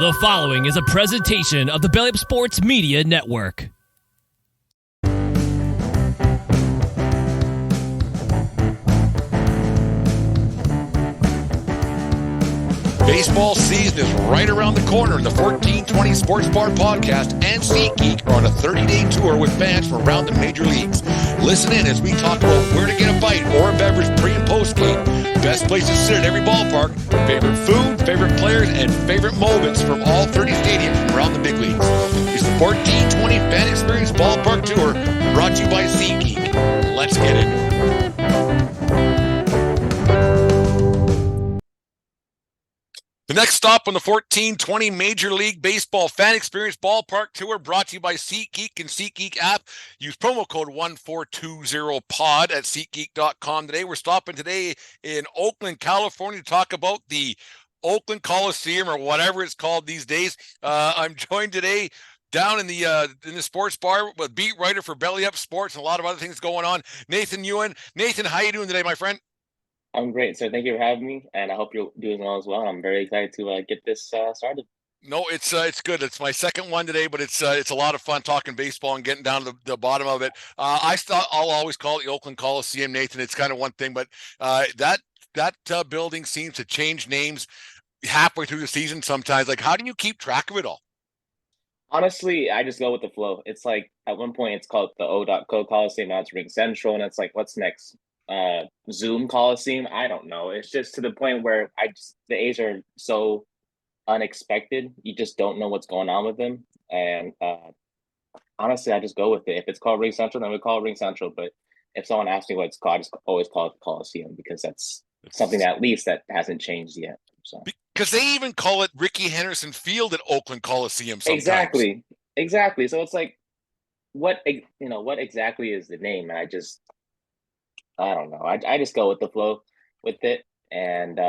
The following is a presentation of the Belly Up Sports Media Network. Baseball season is right around the corner, and the 1420 Sports Bar Podcast and SeatGeek are on a 30-day tour with fans from around the major leagues. Listen in as we talk about where to get a bite or a beverage pre- and post-game, best places to sit at every ballpark, favorite food, favorite players, and favorite moments from all 30 stadiums from around the big leagues. It's the 1420 Fan Experience Ballpark Tour, brought to you by SeatGeek. Let's get into it. The next stop on the 1420 Major League Baseball Fan Experience Ballpark Tour, brought to you by SeatGeek and SeatGeek app. Use promo code 1420POD at SeatGeek.com today. We're stopping today in Oakland, California to talk about the Oakland Coliseum, or whatever it's called these days. I'm joined today down in the sports bar with beat writer for Belly Up Sports and a lot of other things going on, Nathan Nguyen. Nathan, how you doing today, my friend? I'm great, sir. Thank you for having me, and I hope you're doing well as well. I'm very excited to get this started. No, it's good. It's my second one today, but it's a lot of fun talking baseball and getting down to the bottom of it. I'll always call it the Oakland Coliseum, Nathan. It's kind of one thing, but that building seems to change names halfway through the season sometimes. Like, how do you keep track of it all? Honestly, I just go with the flow. It's like at one point it's called the O.Co Coliseum, now it's Ring Central, and it's like, what's next? Zoom Coliseum? I don't know. It's just to the point where the A's are so unexpected. You just don't know what's going on with them. And honestly, I just go with it. If it's called Ring Central, then we call it Ring Central. But if someone asks me what it's called, I just always call it the Coliseum, because that's something that at least that hasn't changed yet. So. Because they even call it Rickey Henderson Field at Oakland Coliseum sometimes. Exactly. So it's like, what exactly is the name? And I don't know. I just go with the flow with it, and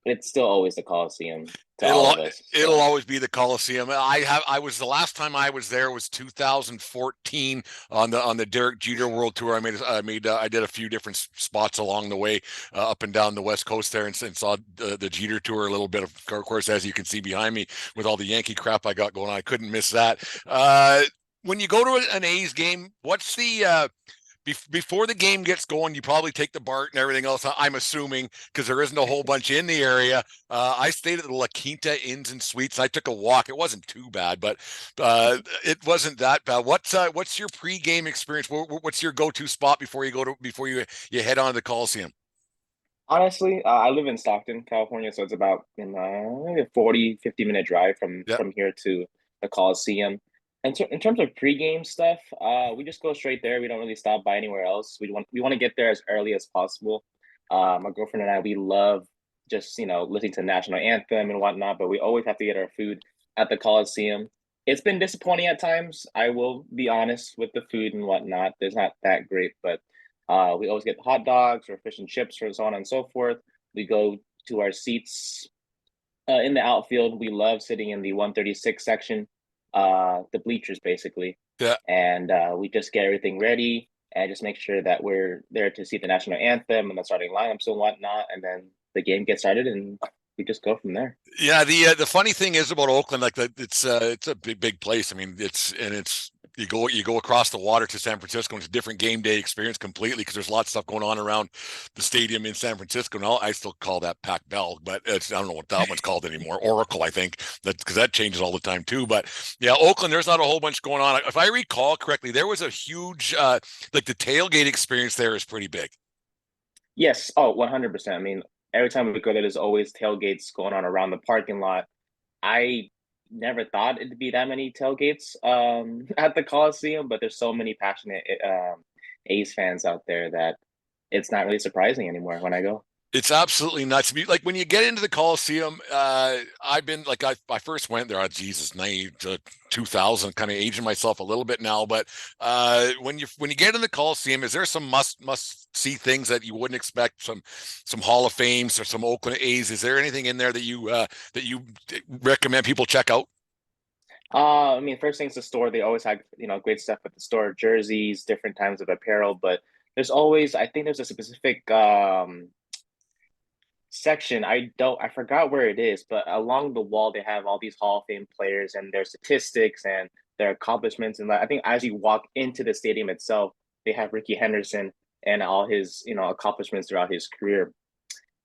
it's still always the Coliseum to all of us. So. It'll always be the Coliseum. The last time I was there was 2014 on the Derek Jeter World Tour. I did a few different spots along the way up and down the West Coast there, and saw the Jeter Tour a little bit. Of course, as you can see behind me with all the Yankee crap I got going on, I couldn't miss that. When you go to an A's game, what's the before the game gets going, you probably take the BART and everything else, I'm assuming, because there isn't a whole bunch in the area. I stayed at the La Quinta Inns and Suites. I took a walk. It wasn't too bad, but it wasn't that bad. What's your pregame experience? What's your go-to spot before you head on to the Coliseum? Honestly, I live in Stockton, California, so it's about a 40, 50-minute drive from here to the Coliseum. And in terms of pregame stuff, we just go straight there. We don't really stop by anywhere else. We want to get there as early as possible. My girlfriend and I, we love just listening to the national anthem and whatnot. But we always have to get our food at the Coliseum. It's been disappointing at times. I will be honest with the food and whatnot. It's not that great, but we always get hot dogs or fish and chips or so on and so forth. We go to our seats in the outfield. We love sitting in the 136 section. The bleachers basically. Yeah. And we just get everything ready and just make sure that we're there to see the national anthem and the starting lineups and whatnot, and then the game gets started and we just go from there. Yeah, the funny thing is about Oakland, like it's a big place. I mean, it's you go across the water to San Francisco, and it's a different game day experience completely, because there's lots of stuff going on around the stadium in San Francisco. Now, I still call that Pac Bell, but I don't know what that one's called anymore. Oracle, I think, because that changes all the time too. But yeah, Oakland, there's not a whole bunch going on. If I recall correctly, there was a huge like the tailgate experience there is pretty big. Yes. Oh, 100%. I mean, every time we go there, there's always tailgates going on around the parking lot. I never thought it'd be that many tailgates at the Coliseum, but there's so many passionate A's fans out there that it's not really surprising anymore when I go. It's absolutely nuts. Like when you get into the Coliseum, I've been like, I first went there, 2000, kind of aging myself a little bit now. But when you get in the Coliseum, is there some must see things that you wouldn't expect? Some Hall of Fames or some Oakland A's? Is there anything in there that you recommend people check out? I mean, first thing's the store. They always have great stuff at the store, jerseys, different types of apparel. But there's always, I think there's a specific section. I forgot where it is, but along the wall they have all these Hall of Fame players and their statistics and their accomplishments. And I think as you walk into the stadium itself, they have Ricky Henderson and all his accomplishments throughout his career.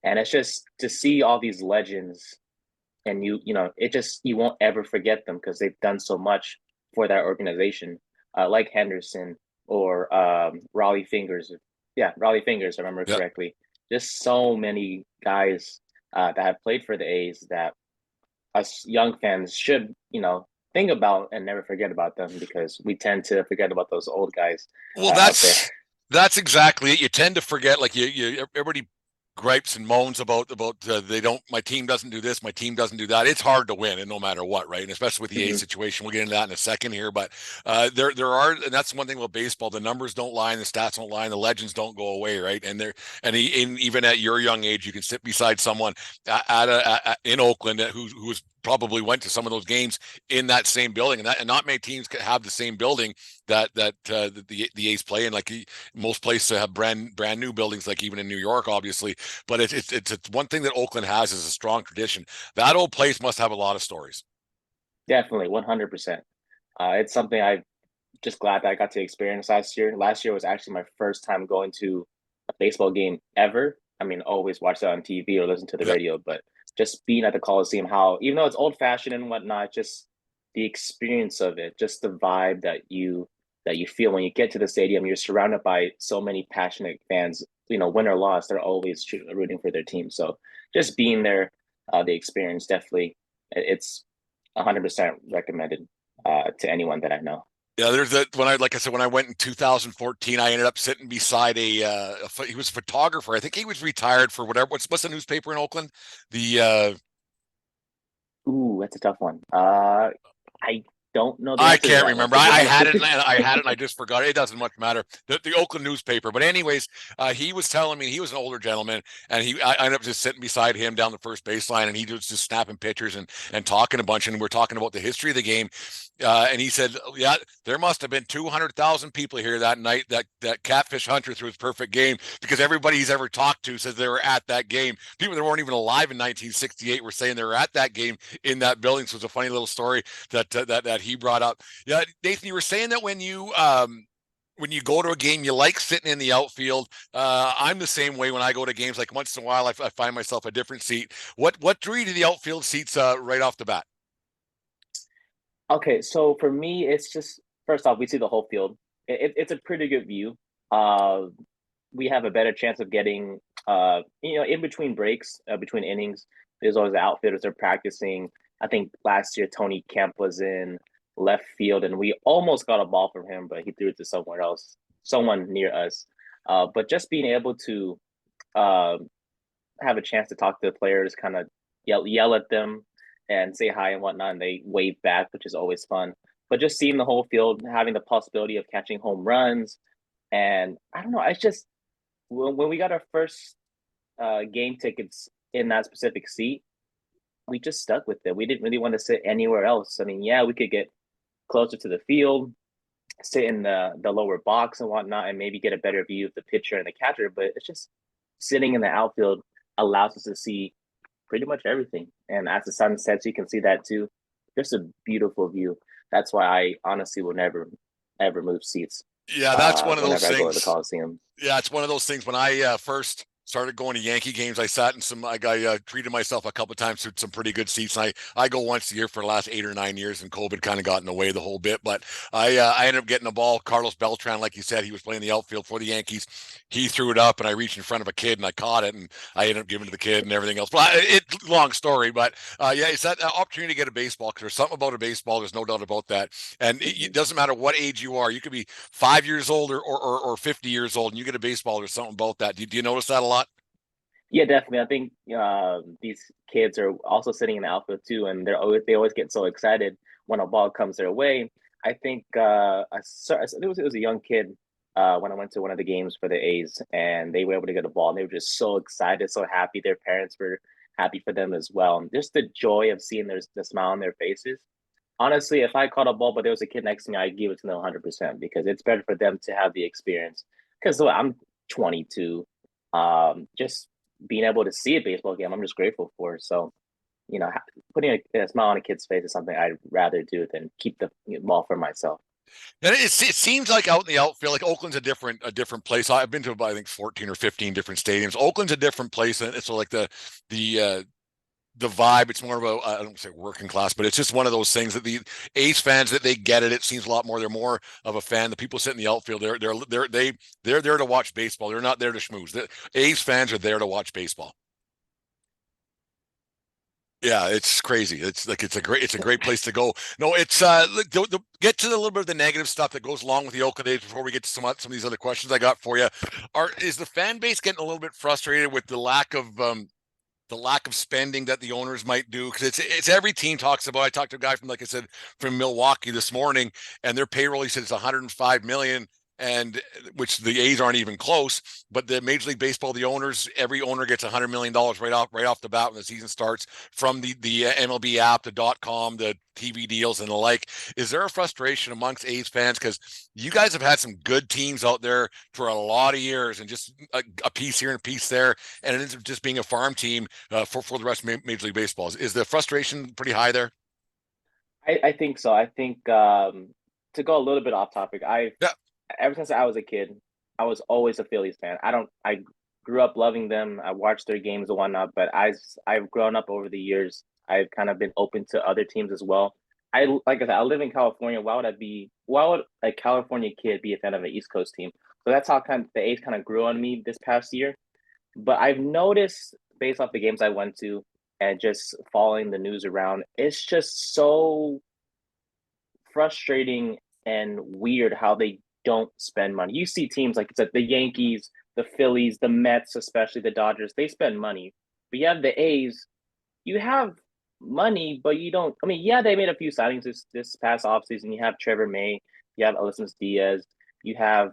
And it's just to see all these legends, and it just you won't ever forget them because they've done so much for that organization, like Henderson or Raleigh Fingers. Yeah, Raleigh Fingers, I remember Yeah. correctly. Just so many guys that have played for the A's that us young fans should, think about and never forget about them because we tend to forget about those old guys Well, out there. that's exactly it. You tend to forget, like you everybody gripes and moans about they don't my team doesn't do this, my team doesn't do that. It's hard to win, and no matter what, right? And especially with the A Mhm. situation, we'll get into that in a second here. But there are, and that's one thing about baseball: the numbers don't lie, and the stats don't lie, and the legends don't go away, right? Even at your young age, you can sit beside someone in Oakland who's probably went to some of those games in that same building, and not many teams can have the same building that the A's play in. Like most places have brand new buildings, like even in New York, obviously. But it's one thing that Oakland has is a strong tradition. That old place must have a lot of stories. Definitely, 100%. It's something I just glad that I got to experience last year. Last year was actually my first time going to a baseball game ever. I mean, always watch it on TV or listen to the Yeah. radio, but just being at the Coliseum, how even though it's old fashioned and whatnot, just the experience of it, just the vibe that you feel when you get to the stadium. You're surrounded by so many passionate fans. Win or loss, they're always rooting for their team. So just being there, the experience definitely, it's 100% recommended to anyone that I know. Yeah, there's that like I said, when I went in 2014, I ended up sitting beside he was a photographer. I think he was retired for whatever. What's the newspaper in Oakland? The Ooh, that's a tough one. I don't know the I answer to can't that one, remember. to be I honest had with it, you. and I had it, and I just forgot it. It doesn't much matter. The Oakland newspaper. But anyways, he was telling me he was an older gentleman, and I ended up just sitting beside him down the first baseline, and he was just snapping pictures and talking a bunch, and we're talking about the history of the game. And he said, "Yeah, there must have been 200,000 people here that night. That Catfish Hunter threw his perfect game because everybody he's ever talked to says they were at that game. People that weren't even alive in 1968 were saying they were at that game in that building. So it's a funny little story that he brought up. Yeah, Nathan, you were saying that when you go to a game, you like sitting in the outfield. I'm the same way when I go to games. Like once in a while, I find myself a different seat. What drew you to the outfield seats right off the bat? Okay, so for me, it's just first off, we see the whole field. It's a pretty good view. Uh, we have a better chance of getting, in between breaks, between innings. There's always the outfielders are practicing. I think last year Tony Kemp was in left field, and we almost got a ball from him, but he threw it to somewhere else, someone near us. But just being able to uh, have a chance to talk to the players, kind of yell at them and say hi and whatnot, and they wave back, which is always fun. But just seeing the whole field, having the possibility of catching home runs, and I don't know, it's just when we got our first game tickets in that specific seat, we just stuck with it. We didn't really want to sit anywhere else. I mean, yeah, we could get closer to the field, sit in the lower box and whatnot, and maybe get a better view of the pitcher and the catcher. But it's just sitting in the outfield allows us to see pretty much everything. And as the sun sets, you can see that too. Just a beautiful view. That's why I honestly will never ever move seats Yeah, that's one of those whenever I go to the things. Coliseum. Yeah, it's one of those things. When I first started going to Yankee games, I sat in some. I treated myself a couple of times to some pretty good seats. And I go once a year for the last 8 or 9 years, and COVID kind of got in the way the whole bit. But I ended up getting a ball. Carlos Beltran, like you said, he was playing the outfield for the Yankees. He threw it up, and I reached in front of a kid, and I caught it, and I ended up giving it to the kid and everything else. But long story, but yeah, it's that opportunity to get a baseball because there's something about a baseball. There's no doubt about that. And it doesn't matter what age you are. You could be 5 years old or 50 years old, and you get a baseball. There's something about that. Do you notice that a lot? Yeah, definitely. I think these kids are also sitting in the outfield too, and they always get so excited when a ball comes their way. I think it was a young kid when I went to one of the games for the A's, and they were able to get a ball, and they were just so excited, so happy. Their parents were happy for them as well, and just the joy of seeing the smile on their faces. Honestly, if I caught a ball, but there was a kid next to me, I'd give it to them 100% because it's better for them to have the experience. Because I'm 22, just being able to see a baseball game, I'm just grateful for. So, putting a smile on a kid's face is something I'd rather do than keep the ball for myself. And it seems like out in the outfield, like Oakland's a different place. I've been to about, I think, 14 or 15 different stadiums. Oakland's a different place, and it's so like the vibe. It's more of a, I don't say working class, but it's just one of those things that the A's fans, that they get it. It seems a lot more. They're more of a fan. The people sitting in the outfield, they're there to watch baseball. They're not there to schmooze. The A's fans are there to watch baseball. Yeah, it's crazy. It's a great place to go. No, it's get to the little bit of the negative stuff that goes along with the Oakland A's before we get to some of these other questions I got for you. Is the fan base getting a little bit frustrated with the lack of spending that the owners might do? Because it's every team talks about. I talked to a guy from, like I said, from Milwaukee this morning, and their payroll, he said, it's 105 million, and which the A's aren't even close. But the Major League Baseball, every owner gets $100 million right off the bat when the season starts, from the MLB app, the .com, the TV deals, and the like. Is there a frustration amongst A's fans, because you guys have had some good teams out there for a lot of years, and just a piece here and a piece there, and it ends up just being a farm team for the rest of Major League Baseball? Is the frustration pretty high there? I think so. I think to go a little bit off topic, ever since I was a kid, I was always a Phillies fan. I grew up loving them. I watched their games and whatnot, but I've grown up over the years. I've kind of been open to other teams as well. Like I said, I live in California. Why would a California kid be a fan of an East Coast team? So that's how the A's kind of grew on me this past year. But I've noticed, based off the games I went to and just following the news around, it's just so frustrating and weird how they don't spend money. You see teams like the Yankees, the Phillies, the Mets, especially the Dodgers, they spend money. But you have the A's, you have money, but you don't. I mean, yeah, they made a few signings this past offseason. You have Trevor May, you have Aledmys Diaz, you have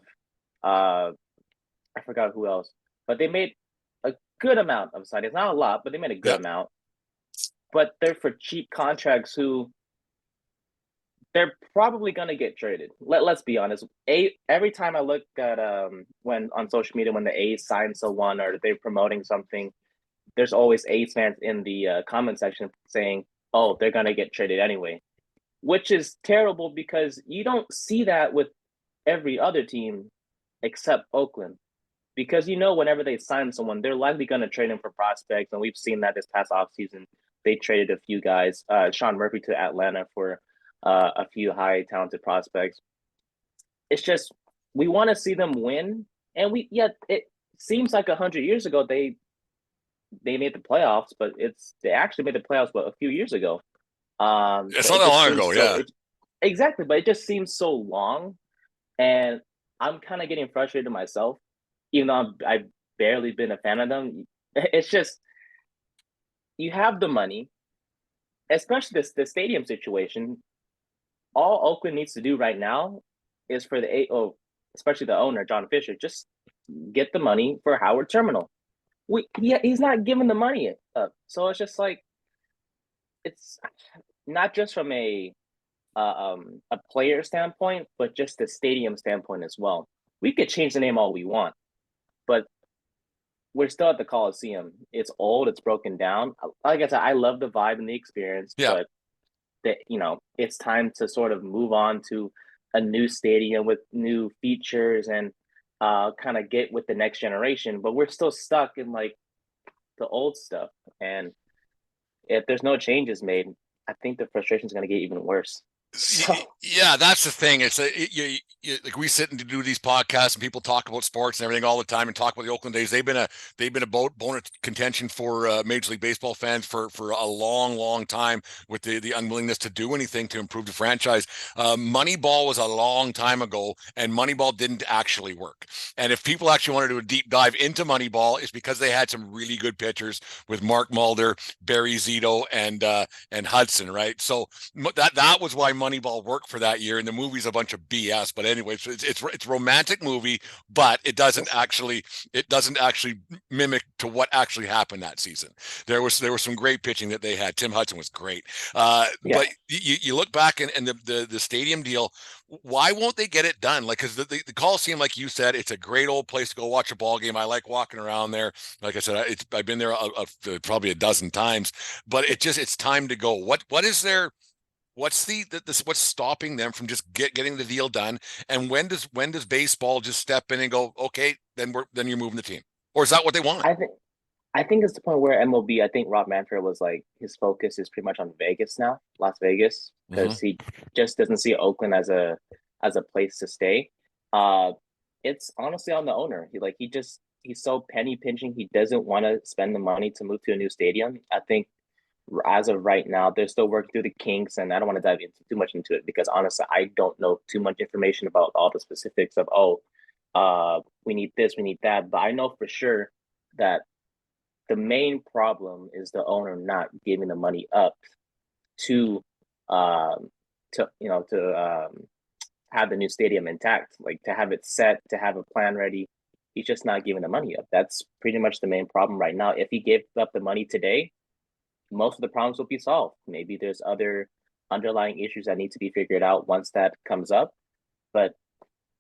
I forgot who else, but they made a good amount of signings. Not a lot, but they made a good amount. But they're for cheap contracts who they're probably going to get traded. Let's be honest. Every time I look at when on social media, when the A's sign someone or they're promoting something, there's always A's fans in the comment section saying, "Oh, they're going to get traded anyway," which is terrible, because you don't see that with every other team except Oakland. Because whenever they sign someone, they're likely going to trade him for prospects, and we've seen that this past offseason. They traded a few guys, Sean Murphy to Atlanta for a few high talented prospects. It's just, we want to see them win, and it seems like 100 years ago they made the playoffs, but they actually made the playoffs a few years ago. It's not that long ago, yeah. Exactly, but it just seems so long, and I'm kind of getting frustrated myself, even though I've barely been a fan of them. It's just, you have the money, especially the stadium situation. All Oakland needs to do right now is for especially the owner, John Fisher, just get the money for Howard Terminal. He's not giving the money up. So it's just like, it's not just from a player standpoint, but just the stadium standpoint as well. We could change the name all we want, but we're still at the Coliseum. It's old, it's broken down. Like I said, I love the vibe and the experience, but that it's time to sort of move on to a new stadium with new features and kind of get with the next generation. But we're still stuck in like the old stuff, and if there's no changes made, I think the frustration is going to get even worse. So. Yeah, that's the thing. It's like we sit and do these podcasts, and people talk about sports and everything all the time, and talk about the Oakland A's. They've been a bone of contention for Major League Baseball fans for a long time, with the unwillingness to do anything to improve the franchise. Moneyball was a long time ago, and Moneyball didn't actually work. And if people actually want to do a deep dive into Moneyball, it's because they had some really good pitchers with Mark Mulder, Barry Zito, and Hudson, right? So that was why Moneyball work for that year, and the movie's a bunch of BS. But anyway, so it's romantic movie, but it doesn't actually mimic to what actually happened that season. There was some great pitching that they had. Tim Hudson was great, but you look back and the stadium deal. Why won't they get it done? Like, because the Coliseum, like you said, it's a great old place to go watch a ball game. I like walking around there. Like I said, I've been there probably a dozen times, but it's time to go. What is there? What's what's stopping them from just getting the deal done? And when does baseball just step in and go, okay, then you're moving the team, or is that what they want? I think it's the point where MLB. I think Rob Manfred was like his focus is pretty much on Vegas now, Las Vegas, because he just doesn't see Oakland as a place to stay. It's honestly on the owner. He's so penny pinching. He doesn't want to spend the money to move to a new stadium. I think as of right now, they're still working through the kinks, and I don't want to dive too much into it because honestly, I don't know too much information about all the specifics of we need this, we need that. But I know for sure that the main problem is the owner not giving the money up to have the new stadium intact, like to have it set, to have a plan ready. He's just not giving the money up. That's pretty much the main problem right now. If he gave up the money today, most of the problems will be solved. Maybe there's other underlying issues that need to be figured out once that comes up. But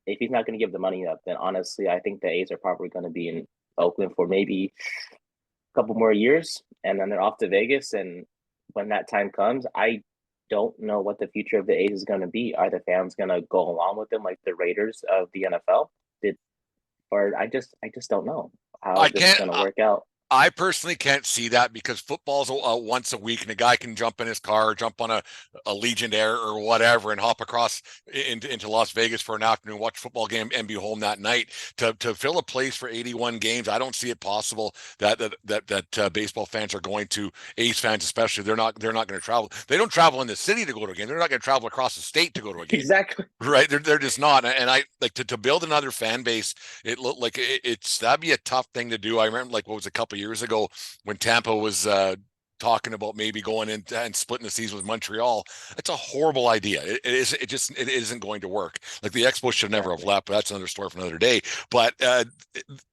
if he's not going to give the money up, then honestly, I think the A's are probably going to be in Oakland for maybe a couple more years, and then they're off to Vegas. And when that time comes, I don't know what the future of the A's is going to be. Are the fans going to go along with them like the Raiders of the NFL? I just don't know how this is going to work out. I personally can't see that because football's once a week, and a guy can jump in his car, jump on a Legion Air or whatever, and hop across into Las Vegas for an afternoon, watch a football game, and be home that night. To fill a place for 81 games, I don't see it possible that baseball fans are going to. A's fans especially, they're not going to travel. They don't travel in the city to go to a game. They're not going to travel across the state to go to a game. Exactly. Right? They're just not. And I like to build another fan base. It looked like that'd be a tough thing to do. I remember what was a couple years ago when Tampa was talking about maybe going in and splitting the season with Montreal. It's a horrible idea. It isn't going to work. Like the Expos should never have left, but that's another story for another day. But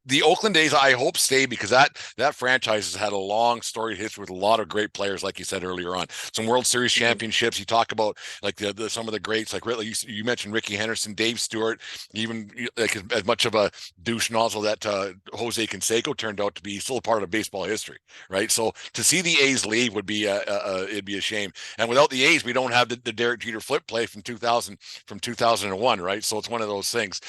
the Oakland A's, I hope, stay because that franchise has had a long storied history with a lot of great players, like you said earlier on. Some World Series championships. You talk about like some of the greats, like really, you mentioned Ricky Henderson, Dave Stewart, even like as much of a douche nozzle that Jose Canseco turned out to be, still a part of baseball history, right? So to see the A's leave would be it'd be a shame. And without the A's, we don't have the Derek Jeter flip play from 2001, right? So it's one of those things.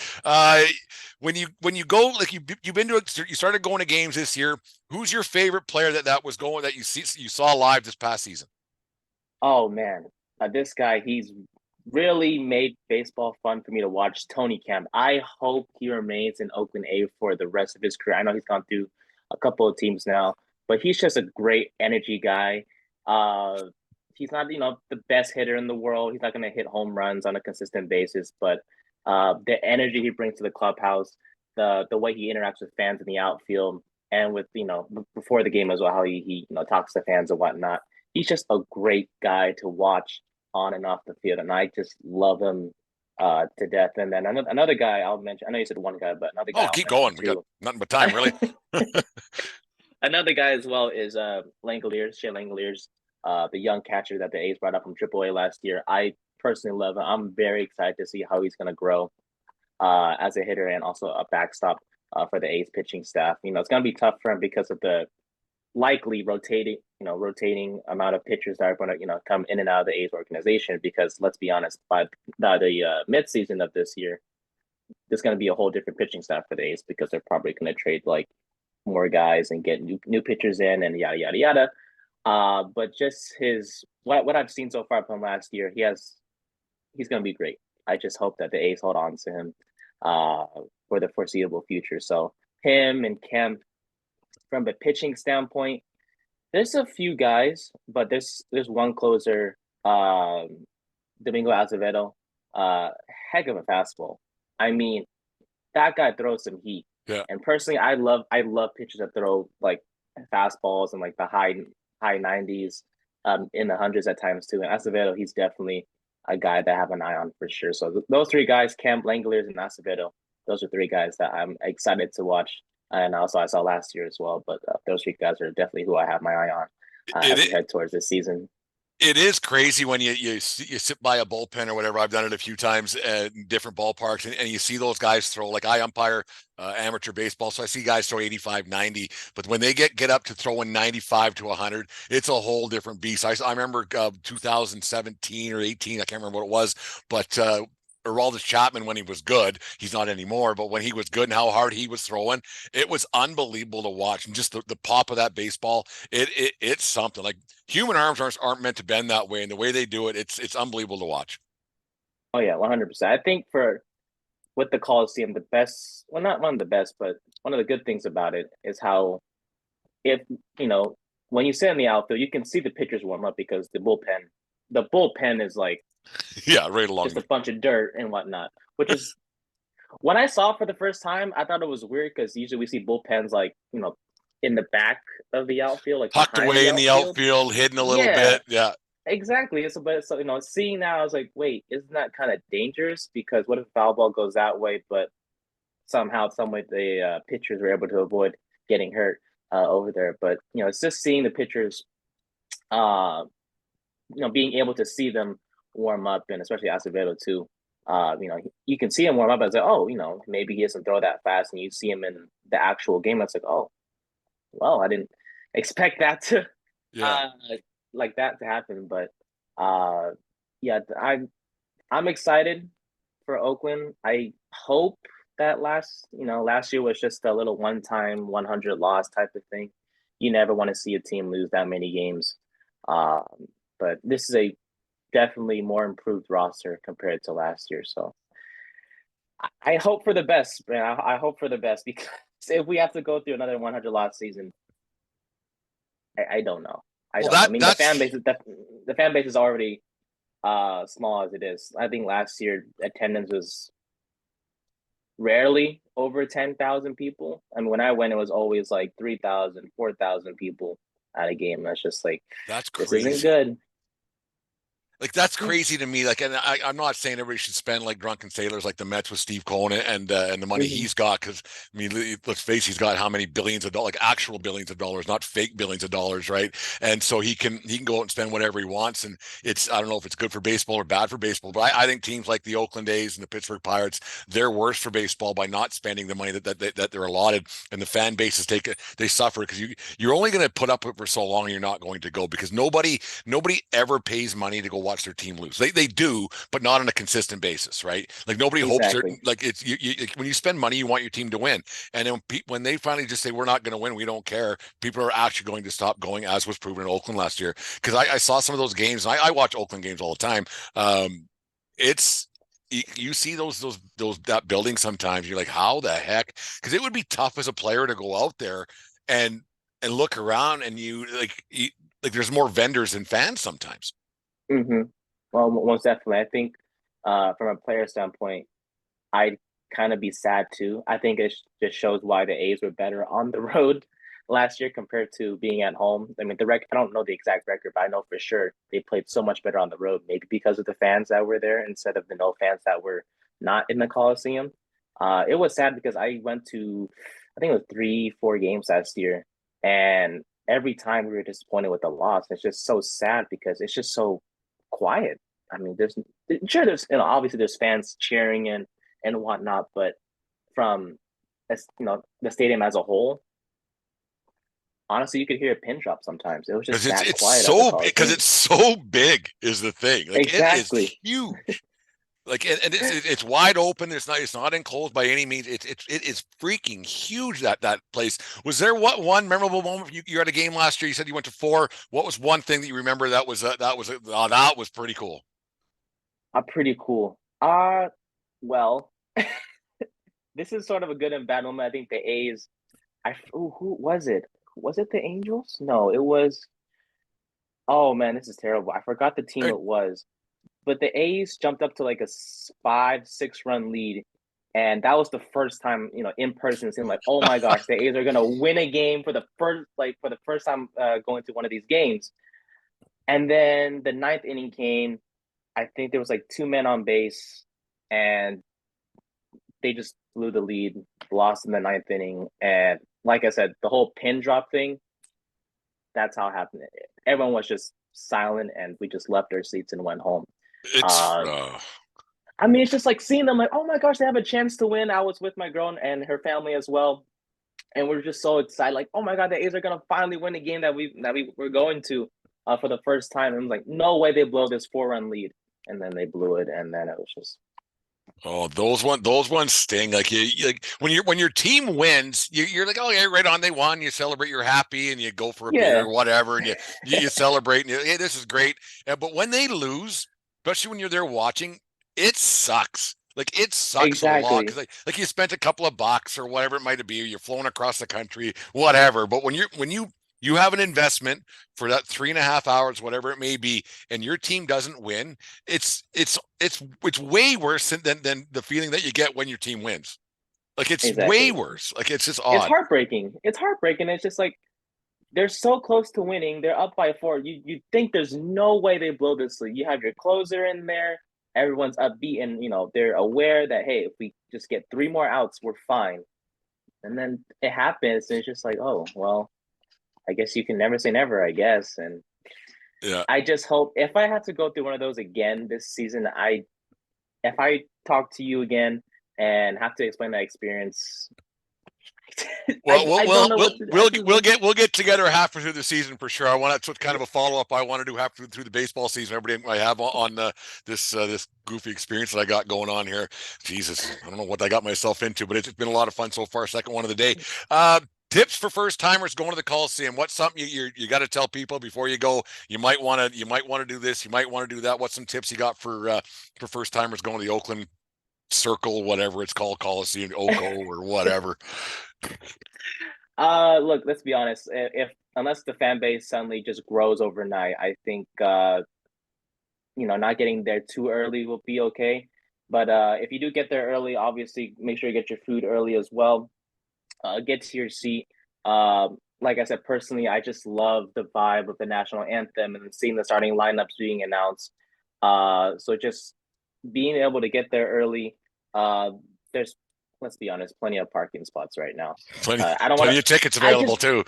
When you go, like you've been to you started going to games this year. Who's your favorite player that was going that you saw live this past season? Oh man, this guy, he's really made baseball fun for me to watch. Tony Kemp. I hope he remains in Oakland A for the rest of his career. I know he's gone through a couple of teams now, but he's just a great energy guy. He's not, the best hitter in the world. He's not going to hit home runs on a consistent basis, but the energy he brings to the clubhouse, the way he interacts with fans in the outfield, and with before the game as well, how he talks to fans and whatnot. He's just a great guy to watch on and off the field, and I just love him to death. And then another guy I'll mention. I know you said one guy, but another guy. Oh, keep going. We got nothing but time, really. Another guy as well is Langoliers, Shea Langoliers, the young catcher that the A's brought up from AAA last year. I personally love him. I'm very excited to see how he's going to grow as a hitter and also a backstop for the A's pitching staff. It's going to be tough for him because of the likely rotating amount of pitchers that are going to come in and out of the A's organization. Because let's be honest, by the midseason of this year, there's going to be a whole different pitching staff for the A's because they're probably going to trade like more guys and get new pitchers in and yada yada yada. But just what I've seen so far from last year, he's going to be great. I just hope that the A's hold on to him for the foreseeable future. So him and Kemp. From the pitching standpoint, there's a few guys, but there's one closer, Domingo Azevedo, heck of a fastball. I mean, that guy throws some heat. Yeah. And personally, I love pitchers that throw like fastballs and like the high 90s, in the hundreds at times too. And Acevedo, he's definitely a guy that I have an eye on for sure. So those three guys, Kemp, Langoliers, and Acevedo, those are three guys that I'm excited to watch. And also I saw last year as well. But those three guys are definitely who I have my eye on as we It, head towards this season. it is crazy when you sit by a bullpen or whatever. I've done it a few times in different ballparks, and you see those guys throw. Like I umpire amateur baseball, so I see guys throw 85, 90. But when they get up to throwing 95 to 100, it's a whole different beast. I remember 2017 or 18, I can't remember what it was, but Aroldis Chapman, when he was good, he's not anymore, but when he was good and how hard he was throwing, it was unbelievable to watch. And just the pop of that baseball, it's something. Like human arms aren't meant to bend that way, and the way they do it, it's unbelievable to watch. Oh yeah, 100%. I think for with the Coliseum, the best, well, not one of the best, but one of the good things about it is how if you know when you sit in the outfield, you can see the pitchers warm up because the bullpen is like Yeah, right along. just a bunch of dirt and whatnot. Which is when I saw it for the first time, I thought it was weird because usually we see bullpens like in the back of the outfield, like Tucked behind away the in the outfield. outfield, hidden a little Yeah, bit. Yeah, exactly. So seeing that, I was like, wait, isn't that kind of dangerous? Because what if foul ball goes that way, but somehow, some way, the pitchers were able to avoid getting hurt over there. But it's just seeing the pitchers, uh, being able to see them warm up, and especially Acevedo too. You can see him warm up as like, oh, maybe he doesn't throw that fast, and you see him in the actual game. That's like, oh, well, I didn't expect that to yeah. uh, like that to happen. But uh, yeah, I'm excited for Oakland. I hope that last year was just a little one-time 100 loss type of thing. You never want to see a team lose that many games. Um, but this is a definitely more improved roster compared to last year. So I hope for the best, man. I hope for the best because if we have to go through another 100 loss season, I don't know. I Well, don't know. I mean, the that's fan base is the fan base is already small as it is. I think last year attendance was rarely over 10,000 people. I mean, when I went, it was always like 3,000, 4,000 people at a game. That's just like, that's this isn't crazy. good. Like that's Yeah. crazy to me. Like, and I'm not saying everybody should spend like drunken sailors like the Mets with Steve Cohen and the money Mm-hmm. he's got. Because I mean, let's face, it, he's got how many billions of dollars, like actual billions of dollars, not fake billions of dollars, right? And so he can go out and spend whatever he wants. And it's I don't know if it's good for baseball or bad for baseball, but I think teams like the Oakland A's and the Pittsburgh Pirates, they're worse for baseball by not spending the money that they're allotted, and the fan bases they suffer because you're only going to put up with it for so long, and you're not going to go because nobody ever pays money to go watch their team lose. They do, but not on a consistent basis, right? Like nobody hopes they're Exactly. like it's when you spend money, you want your team to win, and then when they finally just say we're not going to win, we don't care. People are actually going to stop going, as was proven in Oakland last year. Because I saw some of those games, and I watch Oakland games all the time. It's you see those that building sometimes you're like how the heck, because it would be tough as a player to go out there and look around and like there's more vendors than fans sometimes. Mm-hmm. Well, most definitely. I think from a player standpoint, I'd kind of be sad too. I think it just shows why the A's were better on the road last year compared to being at home. I mean, I don't know the exact record, but I know for sure they played so much better on the road, maybe because of the fans that were there instead of the no fans that were not in the Coliseum. It was sad because I went to, I think it was 3, 4 games last year, and every time we were disappointed with the loss. It's just so sad because it's just so quiet. I mean, there's obviously there's fans cheering and whatnot, but from the stadium as a whole, honestly, you could hear a pin drop sometimes. It was just Because that it's quiet at the so because Coliseum. it's so big is the thing. Like it is Exactly. huge. Like and it's wide open. It's not enclosed by any means. It is freaking huge that place. Was there one memorable moment you're at a game last year? You said you went to four. What was one thing that you remember that was pretty cool? Pretty cool. Well, this is sort of a good and bad moment. I think the A's. Who was it? Was it the Angels? No, it was. Oh man, this is terrible. I forgot the team it was. But the A's jumped up to like a 5, 6 run lead, and that was the first time in person it seemed like, oh my gosh, the A's are gonna win a game for the first time going to one of these games. And then the ninth inning came, I think there was like 2 men on base, and they just blew the lead, lost in the ninth inning. And like I said, the whole pin drop thing, that's how it happened. Everyone was just silent, and we just left our seats and went home. It's Uh, I mean, it's just like seeing them like, oh my gosh, they have a chance to win. I was with my girl and her family as well, and we're just so excited, like, oh my god, the A's are gonna finally win a game that we were going to for the first time. And I'm like, no way they blow this 4-run lead, and then they blew it, and then it was just. Oh, those ones sting. Like like when your team wins, you're like, oh yeah, right on, they won. You celebrate, you're happy, and you go for a beer Yeah, or whatever, and you celebrate, and hey, this is great. But when they lose, especially when you're there watching, it sucks. Like it sucks a lot exactly. because like you spent a couple of bucks or whatever it might be, you're flown across the country, whatever. But when you have an investment for that 3.5 hours, whatever it may be, and your team doesn't win, it's way worse than the feeling that you get when your team wins. Like it's way Exactly. worse. Like it's just It's odd. heartbreaking. It's heartbreaking. It's just like they're so close to winning. They're up by 4. You think there's no way they blow this lead. You have your closer in there. Everyone's upbeat, and they're aware that, hey, if we just get 3 more outs, we're fine. And then it happens, and it's just like, oh well, I guess you can never say never, I guess. And Yeah. I just hope if I have to go through one of those again this season, if I talk to you again and have to explain that experience, Well, I don't know what to. I just we'll get together halfway through the season for sure. I want that's what kind of a follow up I want to do halfway through the baseball season. Everybody I have on this goofy experience that I got going on here. Jesus, I don't know what I got myself into, but it's been a lot of fun so far. Second one of the day. Tips for first timers going to the Coliseum. What's something you got to tell people before you go? You might want to do this. You might want to do that. What's some tips you got for first timers going to the Oakland Circle, whatever it's called, Coliseum, Oko, or whatever? Look, let's be honest. If unless the fan base suddenly just grows overnight, I think not getting there too early will be okay. But if you do get there early, obviously make sure you get your food early as well. Get to your seat. Like I said, personally, I just love the vibe of the national anthem and seeing the starting lineups being announced. So just being able to get there early. There's, let's be honest, plenty of parking spots right now. Plenty I don't want to. plenty of tickets I available just too.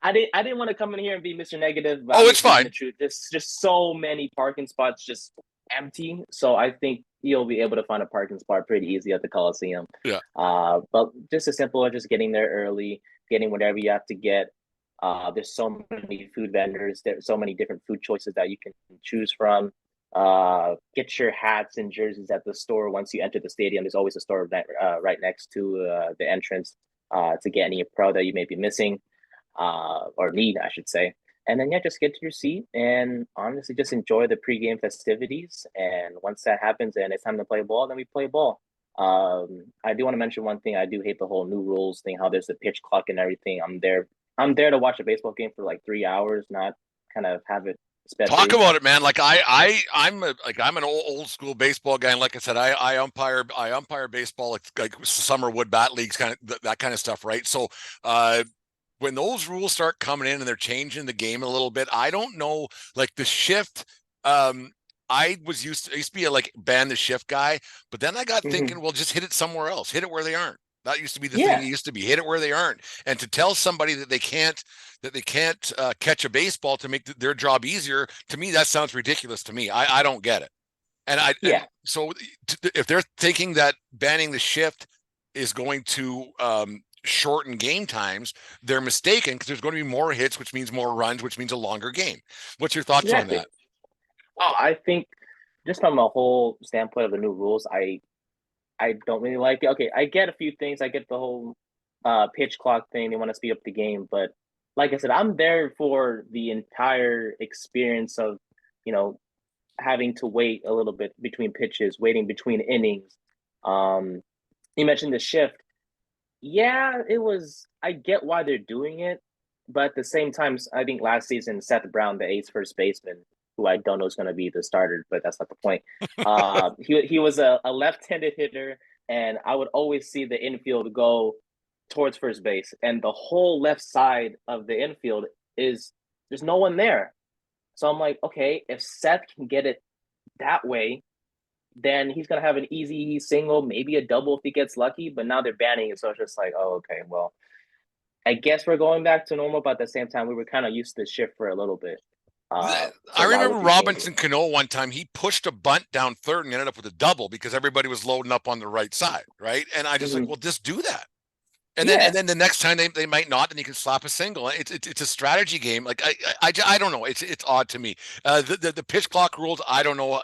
I didn't want to come in here and be Mr. Negative, but Oh, I'm it's just speaking fine. the truth. There's just so many parking spots just empty. So I think you'll be able to find a parking spot pretty easy at the Coliseum. Yeah. But just as simple as just getting there early, getting whatever you have to get. There's so many food vendors. There's so many different food choices that you can choose from. Get your hats and jerseys at the store once you enter the stadium. There's always a store right next to the entrance to get any pro that you may be missing or need, I should say. And then, yeah, just get to your seat and honestly just enjoy the pregame festivities. And once that happens and it's time to play ball, then we play ball. I do want to mention one thing. I do hate the whole new rules thing, how there's the pitch clock and everything. I'm there to watch a baseball game for like 3 hours, not kind of have it sped Talk through. about it, man. Like I'm an old school baseball guy, and like I said, I umpire baseball like summer wood bat leagues, kind of that kind of stuff, right? So when those rules start coming in and they're changing the game a little bit, I don't know, like the shift. I used to be a like ban the shift guy, but then I got Mm-hmm. thinking, well, just hit it somewhere else, hit it where they aren't. That used to be the thing. It Yeah, used to be hit it where they aren't, and to tell somebody that they can't catch a baseball to make their job easier. To me, that sounds ridiculous. To me, I don't get it. And yeah, so if they're thinking that banning the shift is going to shorten game times, they're mistaken because there's going to be more hits, which means more runs, which means a longer game. What's your thoughts on exactly. that? Oh, I think just from a whole standpoint of the new rules, I don't really like it. Okay, I get a few things. I get the whole pitch clock thing. They want to speed up the game, but like I said, I'm there for the entire experience of, you know, having to wait a little bit between pitches, waiting between innings. Um, you mentioned the shift. Yeah, it was. I get why they're doing it, but at the same time, I think last season Seth Brown, the A's first baseman, who I don't know is going to be the starter, but that's not the point. He was a left-handed hitter, and I would always see the infield go towards first base, and the whole left side of the infield is there's no one there. So I'm like, okay, if Seth can get it that way, then he's gonna have an easy single, maybe a double if he gets lucky. But now they're banning it, so it's just like, oh, okay, well, I guess we're going back to normal. But at the same time, we were kind of used to the shift for a little bit. I So why remember would you change it? Robinson Cano one time. He pushed a bunt down third and ended up with a double because everybody was loading up on the right side, right? And I just like, Mhm. well, just do that. Yeah, And then the next time they might not, and you can slap a single. It's a strategy game. Like I don't know. It's odd to me. The pitch clock rules. I don't know.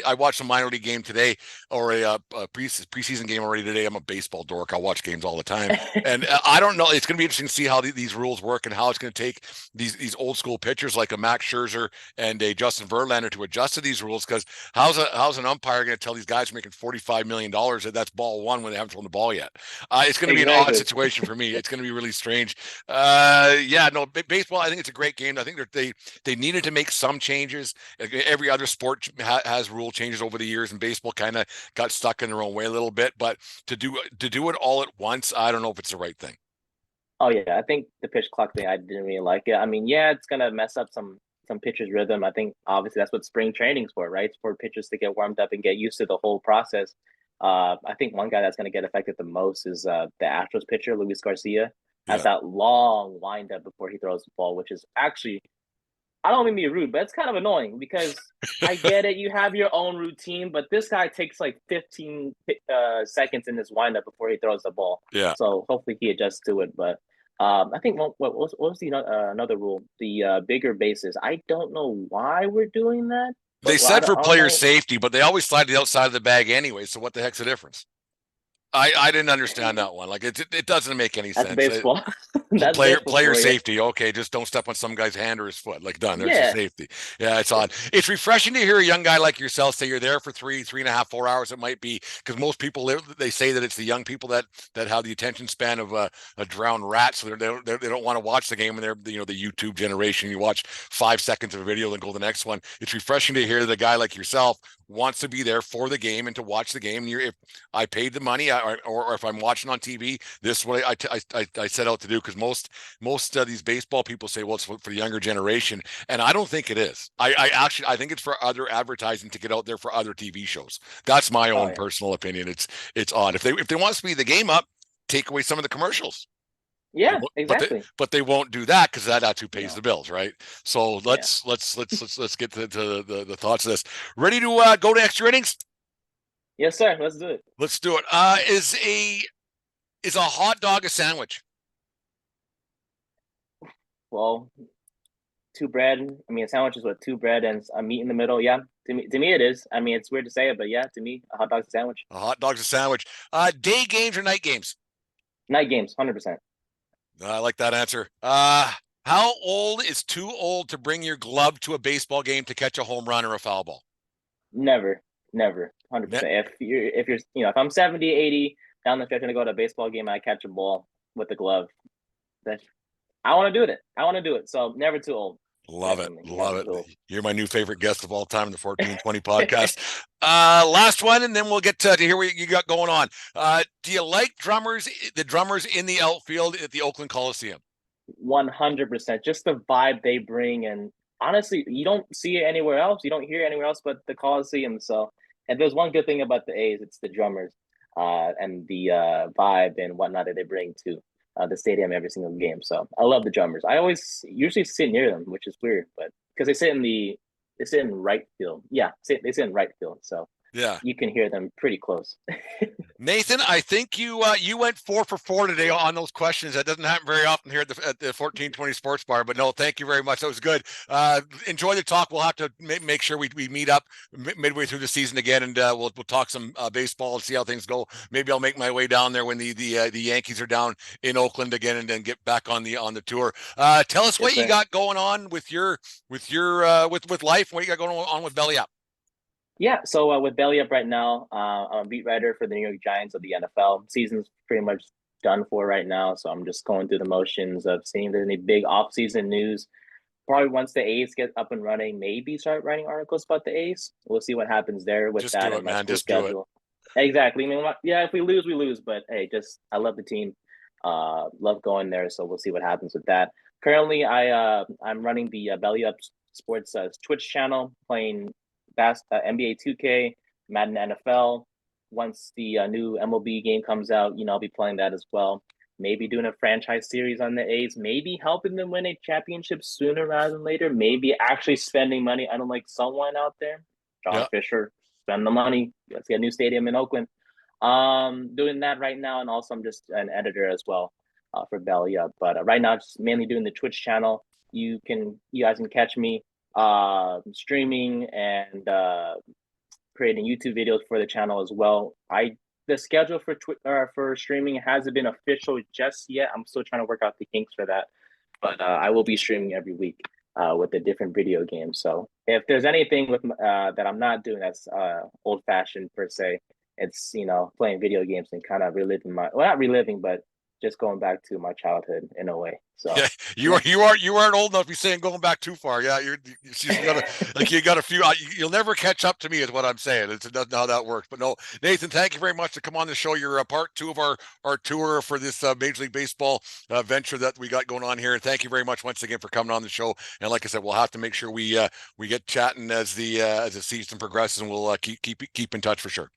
I watched a minor league game today or a preseason game already today. I'm a baseball dork. I watch games all the time, and I don't know. It's going to be interesting to see how these rules work and how it's going to take these old school pitchers like a Max Scherzer and a Justin Verlander to adjust to these rules. Because how's an umpire going to tell these guys making $45 million that that's ball one when they haven't thrown the ball yet? It's going to be an odd exactly. situation for me. It's going to be really strange. Yeah, no, baseball. I think it's a great game. I think they needed to make some changes. Every other sport has rule changes over the years, and baseball kind of got stuck in their own way a little bit. But to do it all at once, I don't know if it's the right thing. Oh yeah, I think the pitch clock thing I didn't really like it. I mean, yeah, it's gonna mess up some pitchers' rhythm. I think obviously that's what spring training's for, right? It's for pitchers to get warmed up and get used to the whole process. I think one guy that's gonna get affected the most is the Astros pitcher, Luis Garcia. Has Yeah. that long windup before he throws the ball, which is actually I don't mean to be rude, but it's kind of annoying because I get it. You have your own routine, but this guy takes like 15 seconds in this windup before he throws the ball. Yeah. So hopefully he adjusts to it. But I think what was the another rule? The bigger bases. I don't know why we're doing that, They but said for I don't player know. safety, but they always slide to the outside of the bag anyway. So what the heck's the difference? I didn't understand that one. Like it doesn't make any That's sense. baseball. That's baseball Player for you. safety. Okay, just don't step on some guy's hand or his foot. Like done. There's your Yeah. safety. Yeah, it's odd. It's refreshing to hear a young guy like yourself say you're there for 3.5, 4 hours. It might be because most people they say that it's the young people that have the attention span of a drowned rat, so they don't want to watch the game, and they're the YouTube generation. You watch 5 seconds of a video, then go to the next one. It's refreshing to hear that a guy like yourself wants to be there for the game and to watch the game. And if I paid the money, or if I'm watching on TV, this is what I set out to do. Because most of these baseball people say, well, it's for the younger generation, and I don't think it is. I think it's for other advertising to get out there for other TV shows. That's my Oh own yeah. personal opinion. It's odd if they want to speed the game up, take away some of the commercials. Yeah. Exactly. But they won't do that because that's who pays the No. bills, right? So Yeah. let's get to the thoughts of this. Ready to go to extra innings? Yes, sir. Let's do it. Let's do it. Is a hot dog a sandwich? Well, two bread. I mean, a sandwich is what two bread and a meat in the middle. Yeah, to me it is. I mean, it's weird to say it, but yeah, to me, a hot dog's a sandwich. A hot dog's a sandwich. Day games or night games? Night games, 100%. I like that answer. How old is too old to bring your glove to a baseball game to catch a home run or a foul ball? Never, never, 100%. If I'm 70, 80 down the stretch and I go to a baseball game and I catch a ball with a glove, that I want to do it. I want to do it. So never too old. Love it. Definitely, Love never it. too old. You're my new favorite guest of all time in the 1420 podcast. Last one, and then we'll get to hear what you got going on. Do you like the drummers in the outfield at the Oakland Coliseum? 100%. Just the vibe they bring, and honestly, you don't see it anywhere else. You don't hear it anywhere else but the Coliseum. So, and there's one good thing about the A's, it's the drummers, and the vibe and whatnot that they bring to the stadium every single game. So, I love the drummers. I always usually sit near them, which is weird, but because they sit in right field. Yeah, they sit in right field. So Yeah. you can hear them pretty close. Nathan, I think you went 4 for 4 today on those questions. That doesn't happen very often here at the 1420 Sports Bar. But no, thank you very much. That was good. Enjoy the talk. We'll have to make sure we meet up midway through the season again, and we'll talk some baseball and see how things go. Maybe I'll make my way down there when the Yankees are down in Oakland again, and then get back on the tour. Tell us Yes, what you sir. got going on with life. What you got going on with Belly Up? Yeah, so with Belly Up right now, I'm a beat writer for the New York Giants of the NFL. Season's pretty much done for right now, so I'm just going through the motions of seeing if there's any big off-season news. Probably once the A's get up and running, maybe start writing articles about the A's. We'll see what happens there with Just that do it, and my man. school Just do it. schedule. Exactly. I mean, yeah, if we lose, we lose. But hey, I love the team. Love going there. So we'll see what happens with that. Currently, I'm running the Belly Up Sports Twitch channel, playing NBA 2K, Madden NFL. Once the new MLB game comes out, I'll be playing that as well. Maybe doing a franchise series on the A's, maybe helping them win a championship sooner rather than later. Maybe actually spending money. I don't like someone out there, John Yeah. Fisher, spend the money. Let's get a new stadium in Oakland. Doing that right now, and also I'm just an editor as well for Belly Up. But right now, just mainly doing the Twitch channel. You guys can catch me streaming and creating YouTube videos for the channel as well. The schedule for streaming hasn't been official just yet. I'm still trying to work out the kinks for that, but I will be streaming every week with a different video game. So if there's anything with that I'm not doing that's old fashioned per se, it's playing video games and kind of reliving not reliving, but just going back to my childhood in a way. So yeah, you aren't old enough to be saying going back too far. Yeah, you got a few. You'll never catch up to me, is what I'm saying. It's not how that works. But no, Nathan, thank you very much to come on the show. You're a part 2 of our tour for this Major League Baseball venture that we got going on here. And thank you very much once again for coming on the show. And like I said, we'll have to make sure we get chatting as the season progresses, and we'll keep in touch for sure.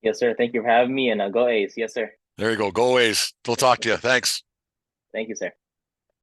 Yes, sir. Thank you for having me, and go A's. Yes, sir. There you go. Go A's. We'll talk to you. Thanks. Thank you, sir.